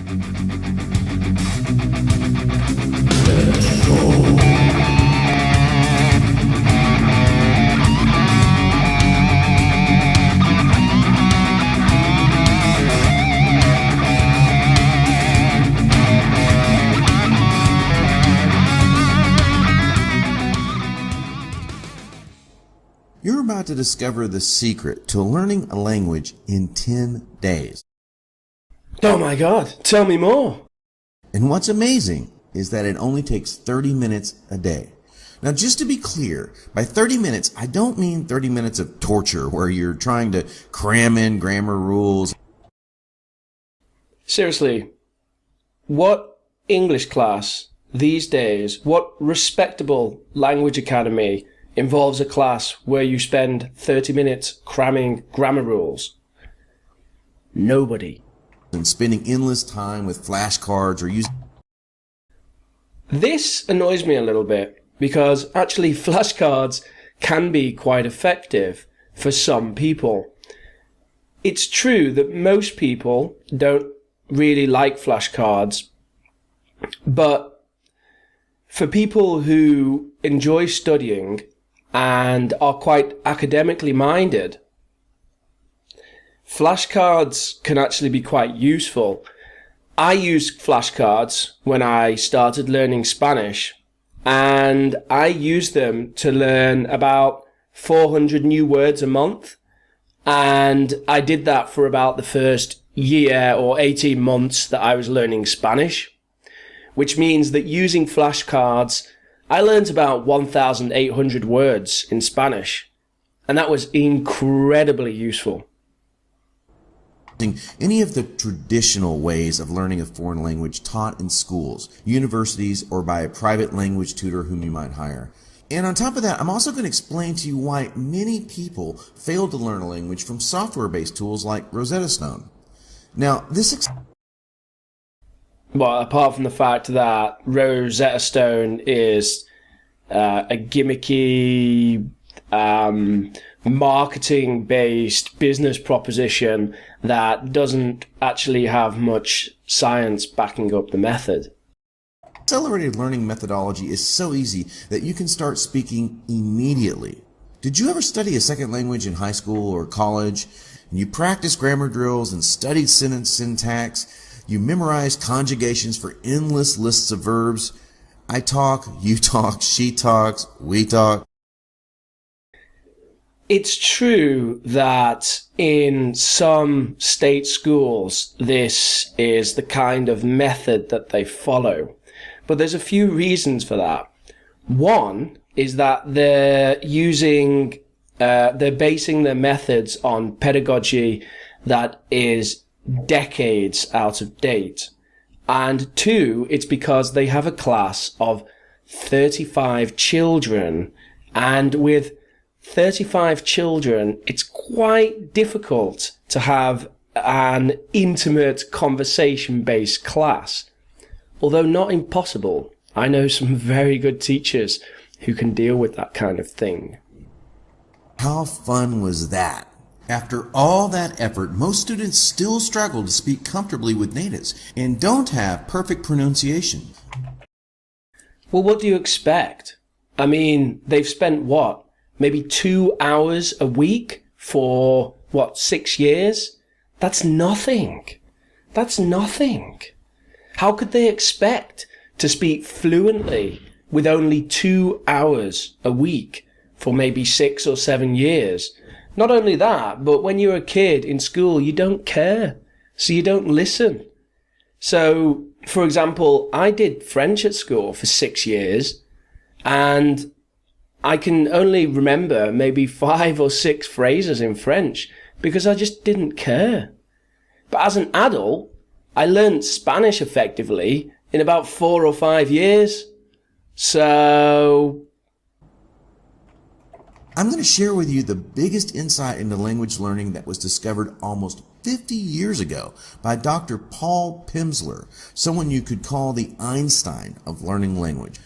You're about to discover the secret to learning a language in 10 days. Oh my God, tell me more. And what's amazing is that it only takes 30 minutes a day. Now, just to be clear, by 30 minutes, I don't mean 30 minutes of torture where you're trying to cram in grammar rules. Seriously, what English class these days, what respectable language academy involves a class where you spend 30 minutes cramming grammar rules? Nobody. And spending endless time with flashcards or using... This annoys me a little bit because actually flashcards can be quite effective for some people. It's true that most people don't really like flashcards, but for people who enjoy studying and are quite academically minded, flashcards can actually be quite useful. I used flashcards when I started learning Spanish, and I used them to learn about 400 new words a month. And I did that for about the first year or 18 months that I was learning Spanish, which means that using flashcards, I learned about 1,800 words in Spanish, and that was incredibly useful. Any of the traditional ways of learning a foreign language taught in schools, universities, or by a private language tutor whom you might hire. And on top of that, I'm also going to explain to you why many people fail to learn a language from software-based tools like Rosetta Stone. Now, Well, apart from the fact that Rosetta Stone is a gimmicky, marketing-based business proposition that doesn't actually have much science backing up the method. Accelerated learning methodology is so easy that you can start speaking immediately. Did you ever study a second language in high school or college? And you practiced grammar drills and studied sentence syntax. You memorized conjugations for endless lists of verbs. I talk, you talk, she talks, we talk. It's true that in some state schools, this is the kind of method that they follow. But there's a few reasons for that. One is that they're basing their methods on pedagogy that is decades out of date. And two, it's because they have a class of 35 children, and with 35 children, it's quite difficult to have an intimate conversation-based class. Although not impossible. I know some very good teachers who can deal with that kind of thing. How fun was that? After all that effort, most students still struggle to speak comfortably with natives and don't have perfect pronunciation. Well, what do you expect? I mean, they've spent what? Maybe 2 hours a week for, 6 years? That's nothing. That's nothing. How could they expect to speak fluently with only 2 hours a week for maybe 6 or 7 years? Not only that, but when you're a kid in school, you don't care, so you don't listen. So, for example, I did French at school for 6 years, and I can only remember maybe 5 or 6 phrases in French because I just didn't care. But as an adult, I learned Spanish effectively in about 4 or 5 years. So I'm going to share with you the biggest insight into language learning that was discovered almost 50 years ago by Dr. Paul Pimsleur, someone you could call the Einstein of learning language.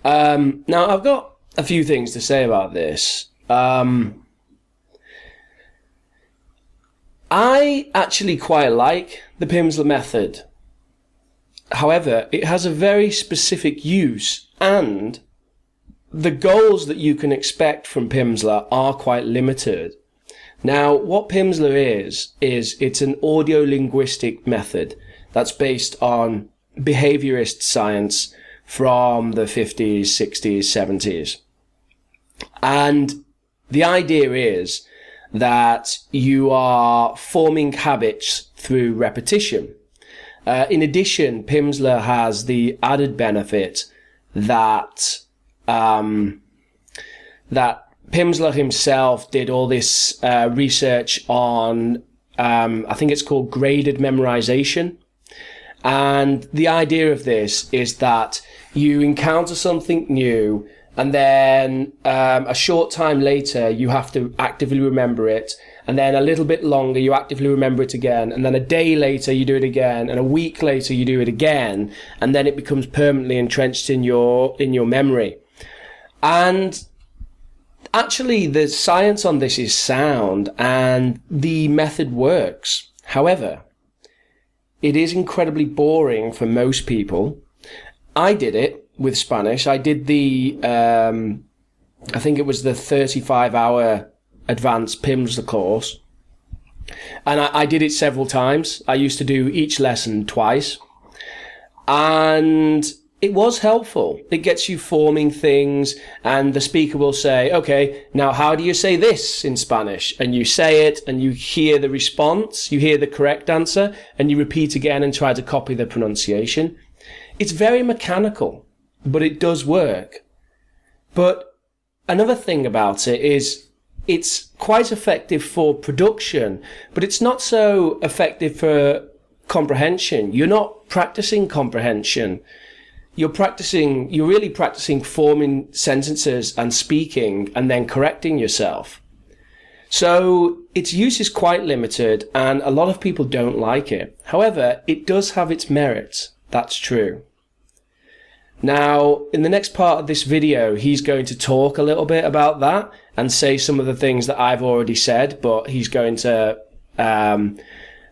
Now, I've got a few things to say about this. I actually quite like the Pimsleur method. However, it has a very specific use, and the goals that you can expect from Pimsleur are quite limited. Now, what Pimsleur is it's an audio-linguistic method that's based on behaviorist science from the 50s, 60s, 70s. And the idea is that you are forming habits through repetition. In addition, Pimsleur has the added benefit that Pimsleur himself did all this research on, I think it's called graded memorization. And the idea of this is that you encounter something new, and then a short time later, you have to actively remember it. And then a little bit longer, you actively remember it again. And then a day later, you do it again. And a week later, you do it again. And then it becomes permanently entrenched in your memory. And actually, the science on this is sound, and the method works. However, it is incredibly boring for most people. I did it with Spanish. I did the, I think it was the 35-hour advanced Pimsleur course. And I did it several times. I used to do each lesson twice. And it was helpful. It gets you forming things, and the speaker will say, okay, now how do you say this in Spanish? And you say it, and you hear the response, you hear the correct answer, and you repeat again and try to copy the pronunciation. It's very mechanical, but it does work. But another thing about it is it's quite effective for production, but it's not so effective for comprehension. You're not practicing comprehension. You're really practicing forming sentences and speaking and then correcting yourself. So its use is quite limited, and a lot of people don't like it. However, it does have its merits. That's true. Now, in the next part of this video, he's going to talk a little bit about that and say some of the things that I've already said, but he's going to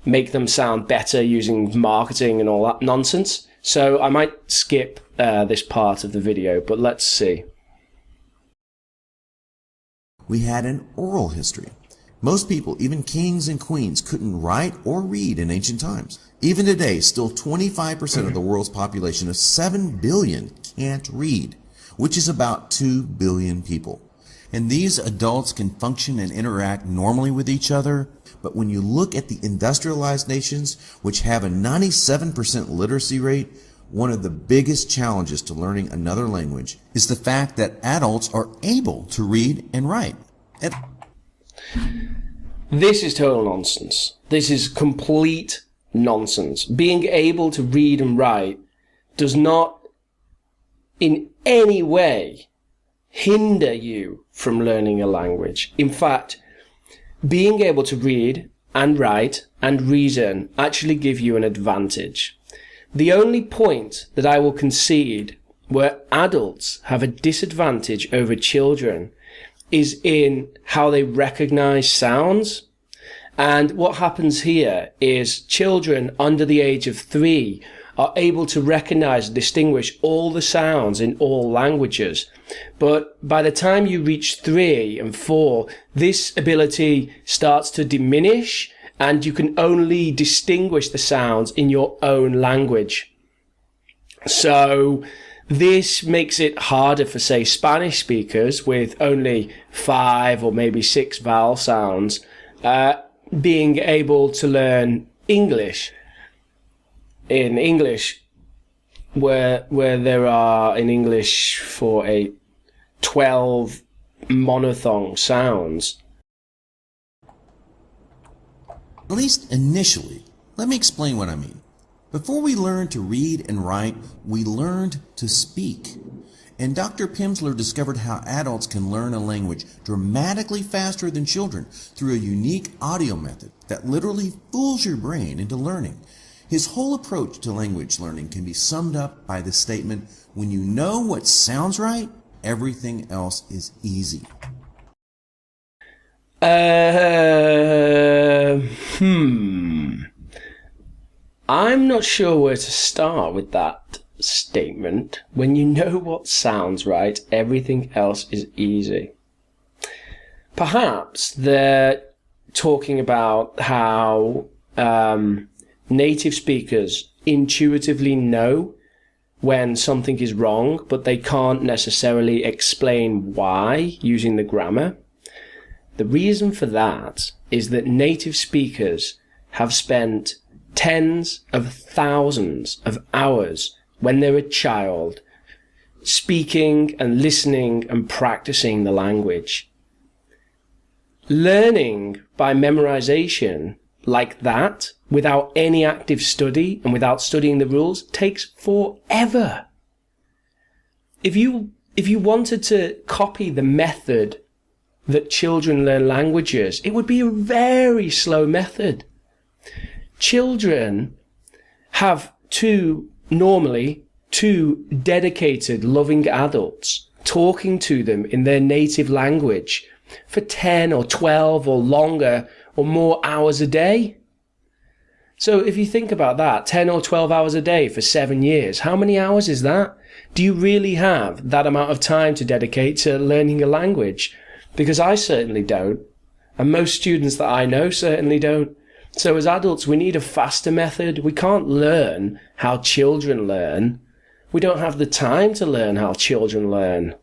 make them sound better using marketing and all that nonsense. So I might skip this part of the video, but let's see. We had an oral history. Most people, even kings and queens, couldn't write or read in ancient times. Even today, still 25% of the world's population of 7 billion can't read, which is about 2 billion people. And these adults can function and interact normally with each other, but when you look at the industrialized nations, which have a 97% literacy rate, one of the biggest challenges to learning another language is the fact that adults are able to read and write. This is total nonsense. This is complete nonsense. Being able to read and write does not in any way hinder you from learning a language. In fact, being able to read and write and reason actually give you an advantage. The only point that I will concede where adults have a disadvantage over children is in how they recognize sounds. And what happens here is children under the age of 3 are able to recognize and distinguish all the sounds in all languages. But by the time you reach 3 and 4, this ability starts to diminish, and you can only distinguish the sounds in your own language. So this makes it harder for, say, Spanish speakers with only 5 or maybe 6 vowel sounds, being able to learn English. In English, where there are in English for 12 monophthong sounds. At least initially. Let me explain what I mean. Before we learned to read and write, we learned to speak. And Dr. Pimsleur discovered how adults can learn a language dramatically faster than children through a unique audio method that literally fools your brain into learning. His whole approach to language learning can be summed up by the statement, when you know what sounds right, everything else is easy. I'm not sure where to start with that statement. When you know what sounds right, everything else is easy. Perhaps they're talking about how native speakers intuitively know when something is wrong, but they can't necessarily explain why using the grammar. The reason for that is that native speakers have spent tens of thousands of hours when they're a child speaking and listening and practicing the language. Learning by memorization like that, without any active study and without studying the rules, takes forever. If you wanted to copy the method that children learn languages, it would be a very slow method. Children have normally two dedicated, loving adults talking to them in their native language for 10 or 12 or longer or more hours a day. So if you think about that, 10 or 12 hours a day for 7 years, how many hours is that? Do you really have that amount of time to dedicate to learning a language? Because I certainly don't. And most students that I know certainly don't. So as adults, we need a faster method. We can't learn how children learn. We don't have the time to learn how children learn.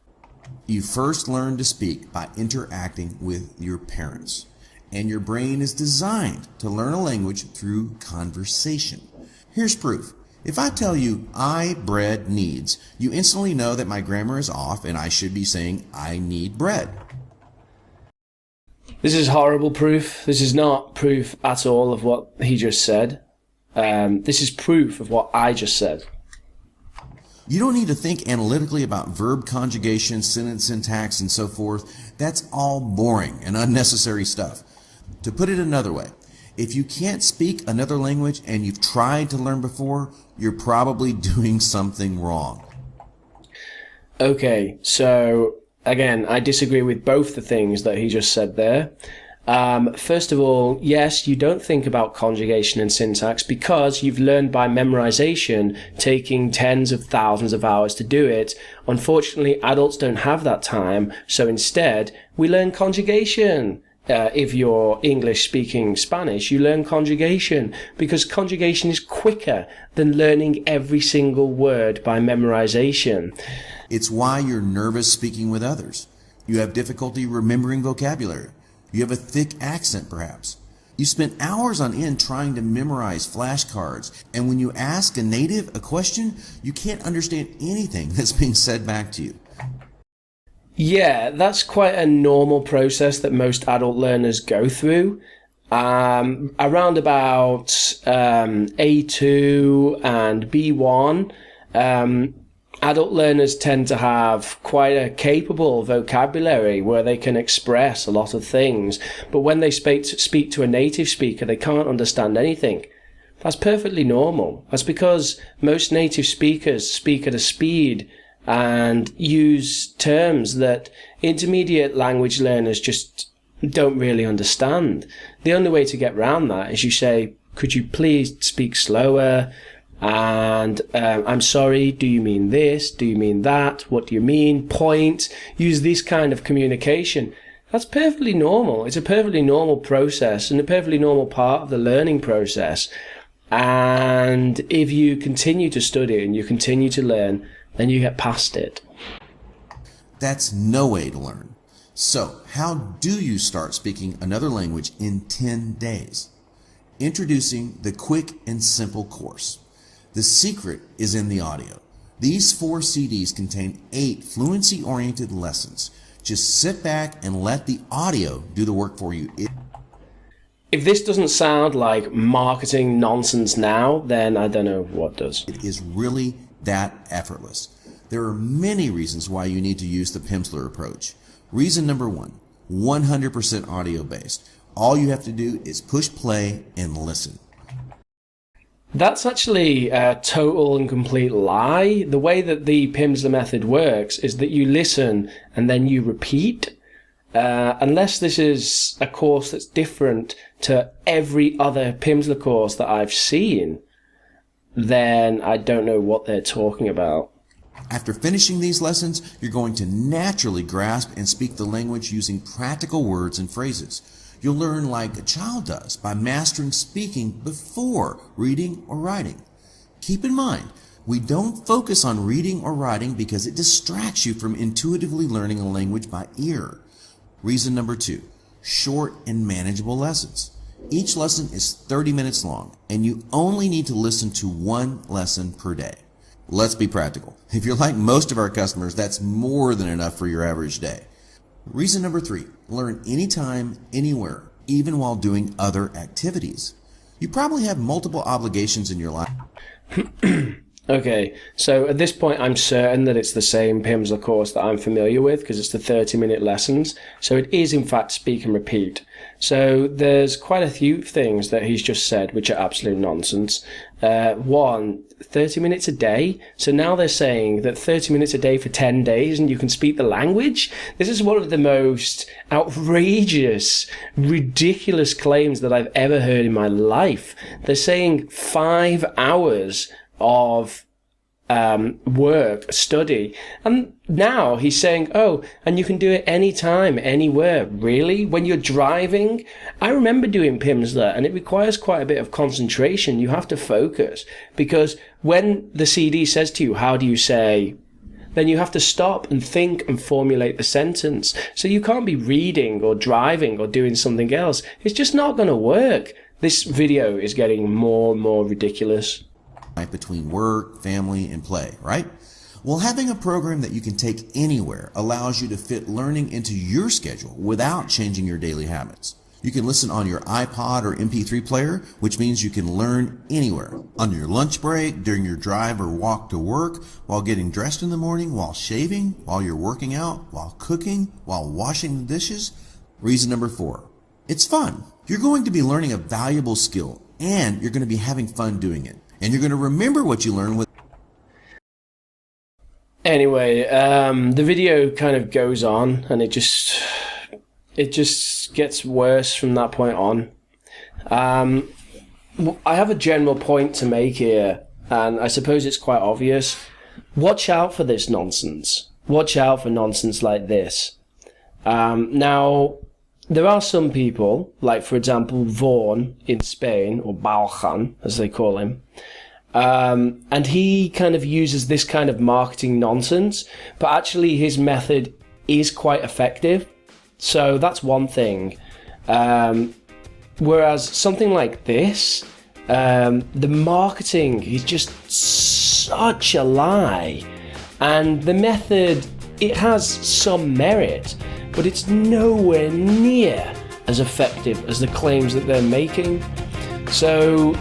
You first learn to speak by interacting with your parents. And your brain is designed to learn a language through conversation. Here's proof. If I tell you, I bread needs, you instantly know that my grammar is off and I should be saying, I need bread. This is horrible proof. This is not proof at all of what he just said. This is proof of what I just said. You don't need to think analytically about verb conjugation, sentence syntax, and so forth. That's all boring and unnecessary stuff. To put it another way, if you can't speak another language and you've tried to learn before, you're probably doing something wrong. Okay, so again, I disagree with both the things that he just said there. First of all, yes, you don't think about conjugation and syntax because you've learned by memorization, taking tens of thousands of hours to do it. Unfortunately, adults don't have that time, so instead, we learn conjugation. If you're English speaking Spanish, you learn conjugation because conjugation is quicker than learning every single word by memorization. It's why you're nervous speaking with others. You have difficulty remembering vocabulary. You have a thick accent, perhaps. You spent hours on end trying to memorize flashcards, and when you ask a native a question, you can't understand anything that's being said back to you. Yeah, that's quite a normal process that most adult learners go through. Around about A2 and B1, adult learners tend to have quite a capable vocabulary where they can express a lot of things. But when they speak to a native speaker, they can't understand anything. That's perfectly normal. That's because most native speakers speak at a speed and use terms that intermediate language learners just don't really understand. The only way to get around that is you say, could you please speak slower? And I'm sorry, do you mean this? Do you mean that? What do you mean? Point. Use this kind of communication. That's perfectly normal. It's a perfectly normal process and a perfectly normal part of the learning process. And if you continue to study and you continue to learn, then you get past it. That's no way to learn. So, how do you start speaking another language in 10 days? Introducing the quick and simple course. The secret is in the audio. These 4 CDs contain 8 fluency-oriented lessons. Just sit back and let the audio do the work for you. If this doesn't sound like marketing nonsense now, then I don't know what does. It is really that effortless. There are many reasons why you need to use the Pimsleur approach. Reason number 1, 100% audio based. All you have to do is push play and listen. That's actually a total and complete lie. The way that the Pimsleur method works is that you listen and then you repeat. unless this is a course that's different to every other Pimsleur course that I've seen, then I don't know what they're talking about. After finishing these lessons, you're going to naturally grasp and speak the language using practical words and phrases. You'll learn like a child does by mastering speaking before reading or writing. Keep in mind, we don't focus on reading or writing because it distracts you from intuitively learning a language by ear. Reason number 2, short and manageable lessons. Each lesson is 30 minutes long, and you only need to listen to one lesson per day. Let's be practical. If you're like most of our customers, that's more than enough for your average day. Reason number 3, learn anytime, anywhere, even while doing other activities. You probably have multiple obligations in your life. Okay, so at this point I'm certain that it's the same Pimsleur course that I'm familiar with because it's the 30-minute lessons. So it is in fact speak and repeat. So there's quite a few things that he's just said which are absolute nonsense. One, 30 minutes a day. So now they're saying that 30 minutes a day for 10 days and you can speak the language. This is one of the most outrageous, ridiculous claims that I've ever heard in my life. They're saying 5 hours of work, study, and now he's saying, oh, and you can do it anytime, anywhere. Really? When you're driving? I remember doing Pimsleur, and it requires quite a bit of concentration. You have to focus, because when the CD says to you, how do you say, then you have to stop and think and formulate the sentence. So you can't be reading or driving or doing something else. It's just not going to work. This video is getting more and more ridiculous. Between work, family, and play, right? Well, having a program that you can take anywhere allows you to fit learning into your schedule without changing your daily habits. You can listen on your iPod or MP3 player, which means you can learn anywhere. On your lunch break, during your drive or walk to work, while getting dressed in the morning, while shaving, while you're working out, while cooking, while washing the dishes. Reason number 4, it's fun. You're going to be learning a valuable skill, and you're going to be having fun doing it. And you're going to remember what you learned with. Anyway, the video kind of goes on, and it just gets worse from that point on. I have a general point to make here, and I suppose it's quite obvious. Watch out for this nonsense. Watch out for nonsense like this. Now, there are some people, like for example Vaughan in Spain, or Baljan as they call him, and he kind of uses this kind of marketing nonsense, but actually his method is quite effective. So that's one thing. Whereas something like this, the marketing is just such a lie, and the method, it has some merit, but it's nowhere near as effective as the claims that they're making. So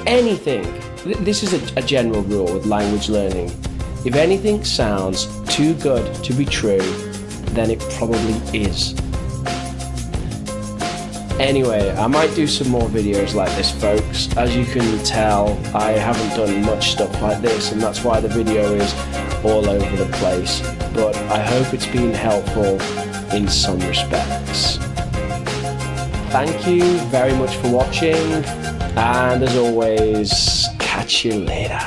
anything, this is a general rule with language learning. If anything sounds too good to be true, then it probably is. Anyway, I might do some more videos like this, folks. As you can tell, I haven't done much stuff like this, and that's why the video is all over the place. But I hope it's been helpful in some respects. Thank you very much for watching, and as always, catch you later.